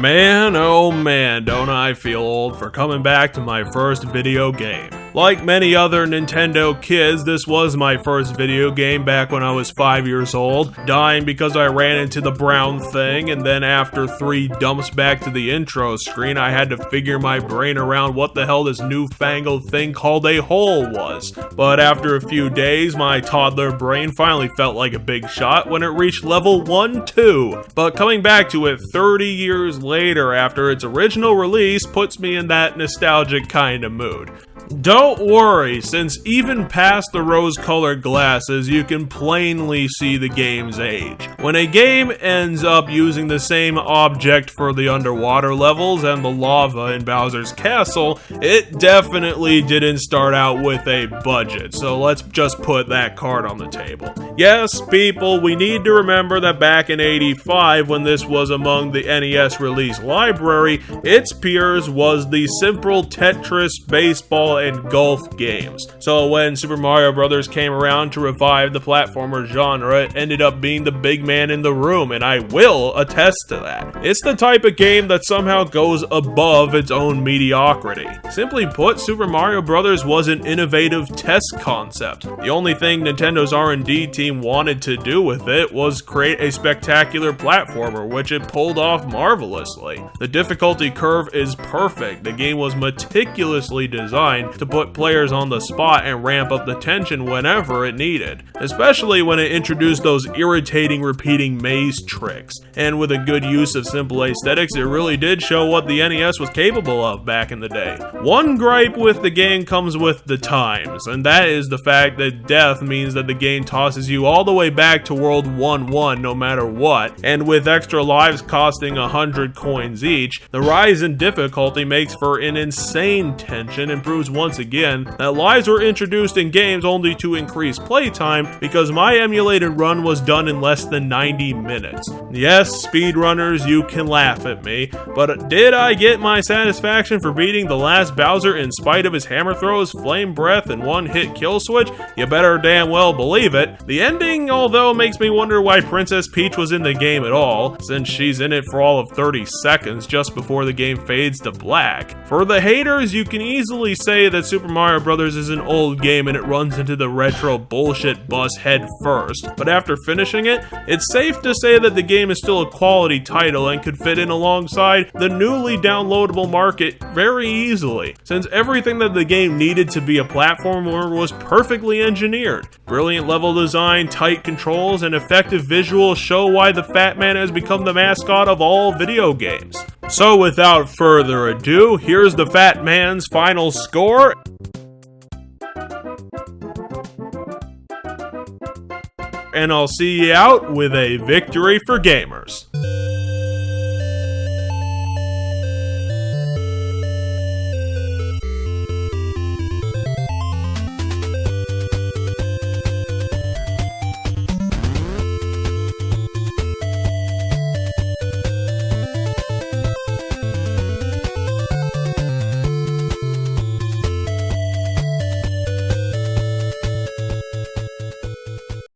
Man, oh man, don't I feel old for coming back to my first video game. Like many other Nintendo kids, this was my first video game back when I was 5 years old, dying because I ran into the brown thing, and then after 3 dumps back to the intro screen, I had to figure my brain around what the hell this newfangled thing called a hole was. But after a few days, my toddler brain finally felt like a big shot when it reached level 1-2. But coming back to it 30 years later after its original release puts me in that nostalgic kind of mood. Don't worry, since even past the rose-colored glasses, you can plainly see the game's age. When a game ends up using the same object for the underwater levels and the lava in Bowser's Castle, it definitely didn't start out with a budget, so let's just put that card on the table. Yes, people, we need to remember that back in '85, when this was among the NES release library, its peers was the simple Tetris, baseball, and golf games. So when Super Mario Bros. Came around to revive the platformer genre, it ended up being the big man in the room, and I will attest to that. It's the type of game that somehow goes above its own mediocrity. Simply put, Super Mario Bros. Was an innovative test concept. The only thing Nintendo's R&D team wanted to do with it was create a spectacular platformer, which it pulled off marvelously. The difficulty curve is perfect. The game was meticulously designed to put players on the spot and ramp up the tension whenever it needed, especially when it introduced those irritating repeating maze tricks. And with a good use of simple aesthetics, it really did show what the NES was capable of back in the day. One gripe with the game comes with the times, and that is the fact that death means that the game tosses you all the way back to World 1-1 no matter what, and with extra lives costing 100 coins each, the rise in difficulty makes for an insane tension and proves once again that lives were introduced in games only to increase playtime, because my emulated run was done in less than 90 minutes. Yes, speedrunners, you can laugh at me, but did I get my satisfaction for beating the last Bowser in spite of his hammer throws, flame breath, and one-hit kill switch? You better damn well believe it. The ending, although, makes me wonder why Princess Peach was in the game at all, since she's in it for all of 30 seconds just before the game fades to black. For the haters, you can easily say that Super Mario Bros. Is an old game and it runs into the retro bullshit bus head first, but after finishing it, it's safe to say that the game is still a quality title and could fit in alongside the newly downloadable market very easily, since everything that the game needed to be a platformer was perfectly engineered. Brilliant level design, tight controls, and effective visuals show why the Fat Man has become the mascot of all video games. So without further ado, here's the Fat Man's final score. And I'll see you out with a victory for gamers.